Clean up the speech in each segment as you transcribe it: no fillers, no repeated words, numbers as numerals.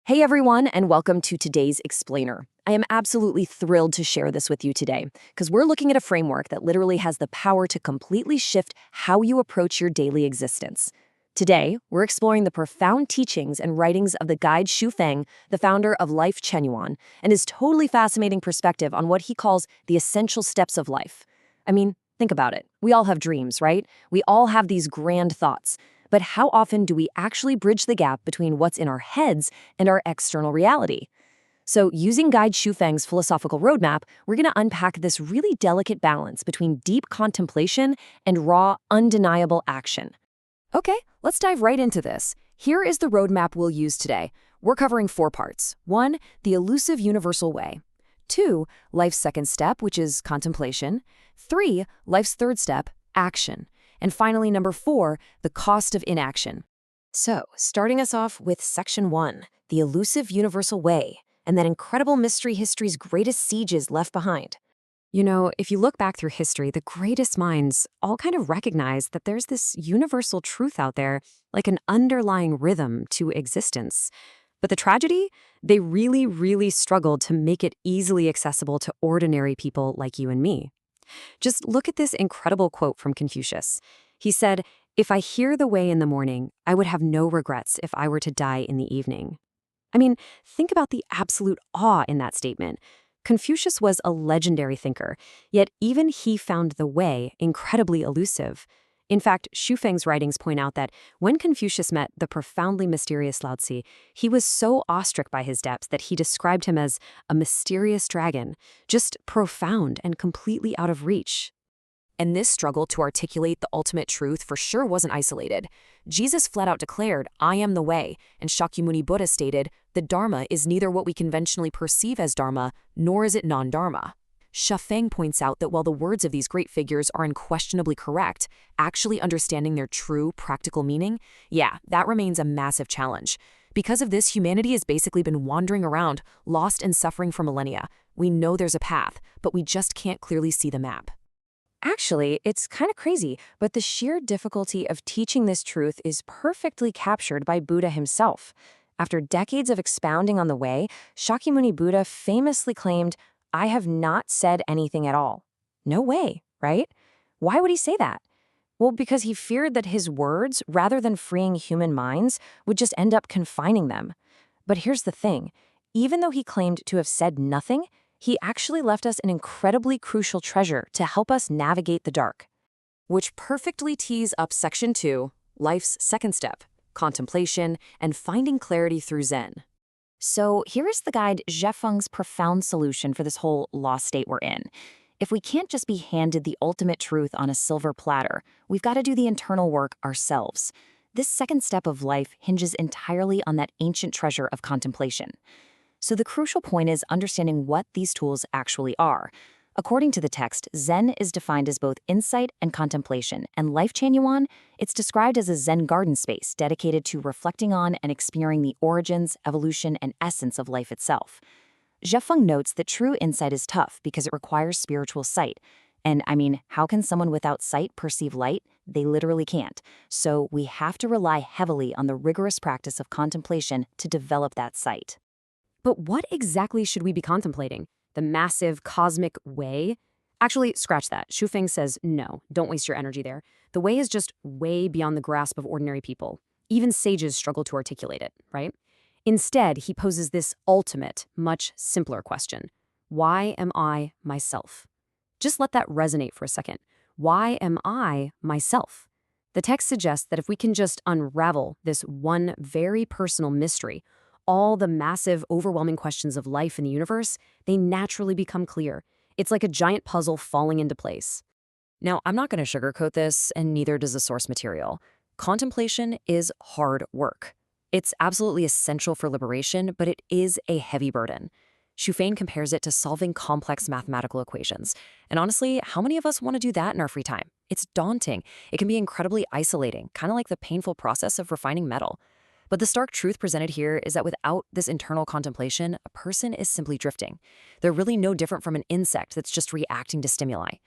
Hey everyone, and welcome to today's Explainer. I am absolutely thrilled to share this with you today because we're looking at a framework that literally has the power to completely shift how you approach your daily existence. Today, we're exploring the profound teachings and writings of the guide Xu Feng, the founder of Life Chenyuan, and his totally fascinating perspective on what he calls the essential steps of life. I mean, think about it. We all have dreams, right? We all have these grand thoughts. But how often do we actually bridge the gap between what's in our heads and our external reality? So, using Guide Xu Feng's philosophical roadmap, we're going to unpack this really delicate balance between deep contemplation and raw, undeniable action. Okay, let's dive right into this. Here is the roadmap we'll use today. We're covering 4 parts. 1, the elusive universal way. 2, life's second step, which is contemplation. 3, life's third step, action. And finally, number 4, the cost of inaction. So, starting us off with Section 1, the elusive universal way, and that incredible mystery history's greatest sieges left behind. You know, if you look back through history, the greatest minds all kind of recognize that there's this universal truth out there, like an underlying rhythm to existence. But the tragedy? They really struggled to make it easily accessible to ordinary people like you and me. Just look at this incredible quote from Confucius. He said, "If I hear the way in the morning, I would have no regrets if I were to die in the evening." I mean, think about the absolute awe in that statement. Confucius was a legendary thinker, yet even he found the way incredibly elusive. In fact, Xu Feng's writings point out that when Confucius met the profoundly mysterious Lao Tzu, he was so awestruck by his depths that he described him as a mysterious dragon, just profound and completely out of reach. And this struggle to articulate the ultimate truth for sure wasn't isolated. Jesus flat out declared, "I am the way," and Shakyamuni Buddha stated, "The Dharma is neither what we conventionally perceive as Dharma, nor is it non-Dharma." Xu Feng points out that while the words of these great figures are unquestionably correct, actually understanding their true, practical meaning, that remains a massive challenge. Because of this, humanity has basically been wandering around, lost and suffering for millennia. We know there's a path, but we just can't clearly see the map. Actually, it's kind of crazy, but the sheer difficulty of teaching this truth is perfectly captured by Buddha himself. After decades of expounding on the way, Shakyamuni Buddha famously claimed, "I have not said anything at all." No way, right? Why would he say that? Well, because he feared that his words, rather than freeing human minds, would just end up confining them. But here's the thing. Even though he claimed to have said nothing, he actually left us an incredibly crucial treasure to help us navigate the dark. Which perfectly tees up Section 2, life's second step, contemplation and finding clarity through Zen. So here is the guide Xu Feng's profound solution for this whole lost state we're in. If we can't just be handed the ultimate truth on a silver platter, we've got to do the internal work ourselves. This second step of life hinges entirely on that ancient treasure of contemplation. So the crucial point is understanding what these tools actually are. According to the text, Zen is defined as both insight and contemplation, and Life Chenyuan, it's described as a Zen garden space dedicated to reflecting on and experiencing the origins, evolution, and essence of life itself. Xu Feng notes that true insight is tough because it requires spiritual sight. And I mean, how can someone without sight perceive light? They literally can't. So we have to rely heavily on the rigorous practice of contemplation to develop that sight. But what exactly should we be contemplating? The massive cosmic way? Actually, scratch that. Xu Feng says, no, don't waste your energy there. The way is just way beyond the grasp of ordinary people. Even sages struggle to articulate it, right? Instead, he poses this ultimate, much simpler question. Why am I myself? Just let that resonate for a second. Why am I myself? The text suggests that if we can just unravel this one very personal mystery, all the massive, overwhelming questions of life in the universe, they naturally become clear. It's like a giant puzzle falling into place. Now, I'm not going to sugarcoat this, and neither does the source material. Contemplation is hard work. It's absolutely essential for liberation, but it is a heavy burden. Xu Feng compares it to solving complex mathematical equations. And honestly, how many of us want to do that in our free time? It's daunting. It can be incredibly isolating, kind of like the painful process of refining metal. But the stark truth presented here is that without this internal contemplation, a person is simply drifting. They're really no different from an insect that's just reacting to stimuli.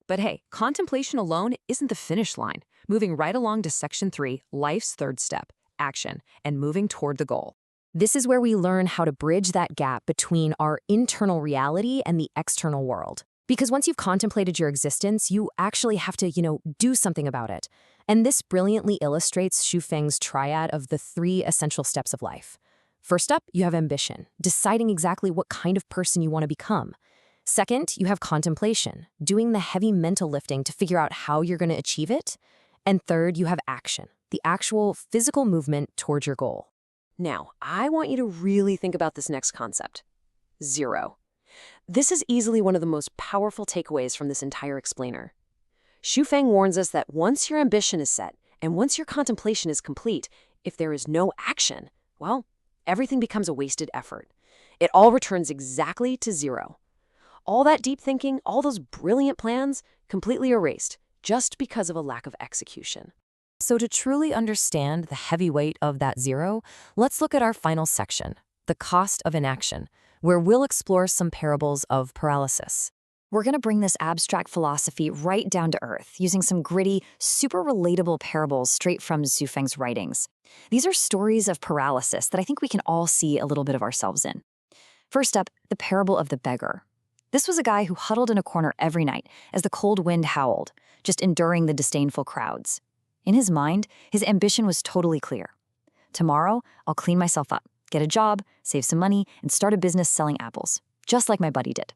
But hey, contemplation alone isn't the finish line. Moving right along to Section 3, life's third step, action, and moving toward the goal. This is where we learn how to bridge that gap between our internal reality and the external world. Because once you've contemplated your existence, you actually have to, do something about it. And this brilliantly illustrates Xu Feng's triad of the 3 essential steps of life. First up, you have ambition, deciding exactly what kind of person you want to become. Second, you have contemplation, doing the heavy mental lifting to figure out how you're going to achieve it. And third, you have action, the actual physical movement towards your goal. Now, I want you to really think about this next concept: zero. This is easily one of the most powerful takeaways from this entire explainer. Xu Feng warns us that once your ambition is set, and once your contemplation is complete, if there is no action, well, everything becomes a wasted effort. It all returns exactly to zero. All that deep thinking, all those brilliant plans, completely erased, just because of a lack of execution. So to truly understand the heavy weight of that zero, let's look at our final section, the cost of inaction, where we'll explore some parables of paralysis. We're going to bring this abstract philosophy right down to earth, using some gritty, super relatable parables straight from Xu Feng's writings. These are stories of paralysis that I think we can all see a little bit of ourselves in. First up, the parable of the beggar. This was a guy who huddled in a corner every night as the cold wind howled, just enduring the disdainful crowds. In his mind, his ambition was totally clear. Tomorrow, I'll clean myself up, get a job, save some money, and start a business selling apples, just like my buddy did.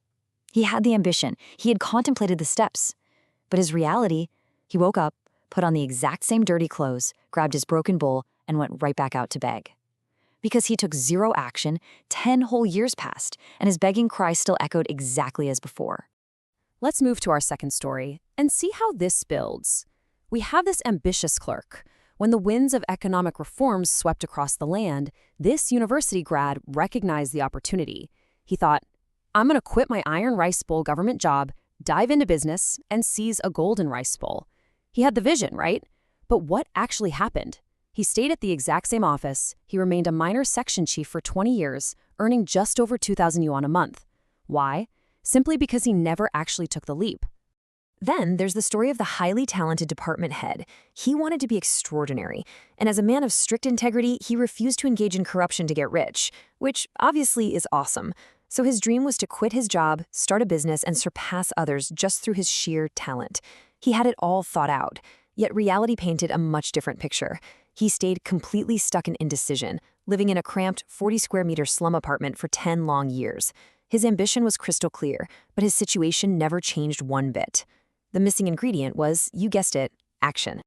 He had the ambition, he had contemplated the steps. But his reality, he woke up, put on the exact same dirty clothes, grabbed his broken bowl, and went right back out to beg. Because he took zero action, 10 whole years passed, and his begging cry still echoed exactly as before. Let's move to our second story and see how this builds. We have this ambitious clerk. When the winds of economic reforms swept across the land, this university grad recognized the opportunity. He thought, I'm going to quit my iron rice bowl government job, dive into business, and seize a golden rice bowl. He had the vision, right? But what actually happened? He stayed at the exact same office. He remained a minor section chief for 20 years, earning just over 2,000 yuan a month. Why? Simply because he never actually took the leap. Then there's the story of the highly talented department head. He wanted to be extraordinary, and as a man of strict integrity, he refused to engage in corruption to get rich, which obviously is awesome. So his dream was to quit his job, start a business, and surpass others just through his sheer talent. He had it all thought out, yet reality painted a much different picture. He stayed completely stuck in indecision, living in a cramped 40-square-meter slum apartment for 10 long years. His ambition was crystal clear, but his situation never changed one bit. The missing ingredient was, you guessed it, action.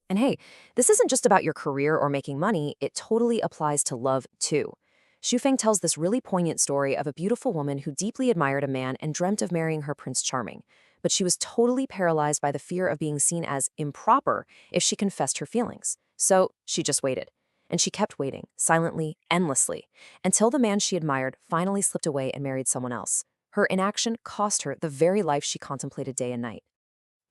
And hey, this isn't just about your career or making money, it totally applies to love too. Xu Feng tells this really poignant story of a beautiful woman who deeply admired a man and dreamt of marrying her Prince Charming. But she was totally paralyzed by the fear of being seen as improper if she confessed her feelings. So she just waited. And she kept waiting, silently, endlessly, until the man she admired finally slipped away and married someone else. Her inaction cost her the very life she contemplated day and night.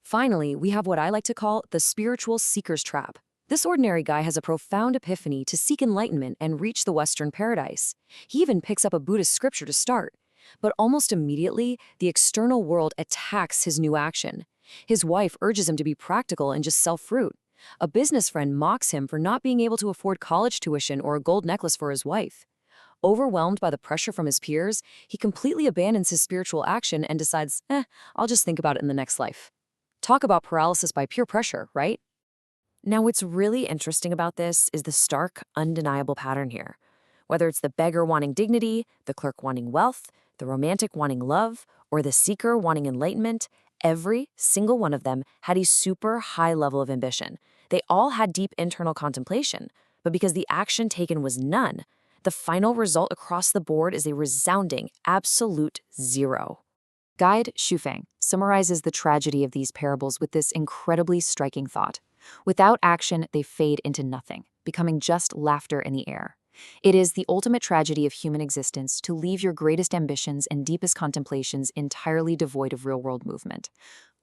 Finally, we have what I like to call the spiritual seeker's trap. This ordinary guy has a profound epiphany to seek enlightenment and reach the Western paradise. He even picks up a Buddhist scripture to start. But almost immediately, the external world attacks his new action. His wife urges him to be practical and just sell fruit. A business friend mocks him for not being able to afford college tuition or a gold necklace for his wife. Overwhelmed by the pressure from his peers, he completely abandons his spiritual action and decides, I'll just think about it in the next life. Talk about paralysis by peer pressure, right? Now, what's really interesting about this is the stark, undeniable pattern here. Whether it's the beggar wanting dignity, the clerk wanting wealth, the romantic wanting love, or the seeker wanting enlightenment, every single one of them had a super high level of ambition. They all had deep internal contemplation, but because the action taken was none, the final result across the board is a resounding, absolute zero. Guide Xu Feng summarizes the tragedy of these parables with this incredibly striking thought. Without action, they fade into nothing, becoming just laughter in the air. It is the ultimate tragedy of human existence to leave your greatest ambitions and deepest contemplations entirely devoid of real-world movement.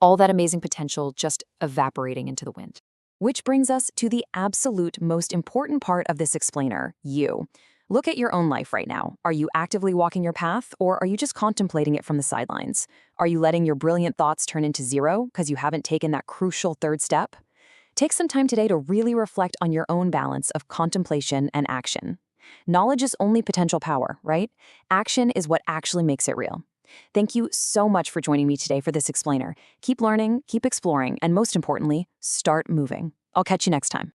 All that amazing potential just evaporating into the wind. Which brings us to the absolute most important part of this explainer, you. Look at your own life right now. Are you actively walking your path, or are you just contemplating it from the sidelines? Are you letting your brilliant thoughts turn into zero because you haven't taken that crucial third step? Take some time today to really reflect on your own balance of contemplation and action. Knowledge is only potential power, right? Action is what actually makes it real. Thank you so much for joining me today for this explainer. Keep learning, keep exploring, and most importantly, start moving. I'll catch you next time.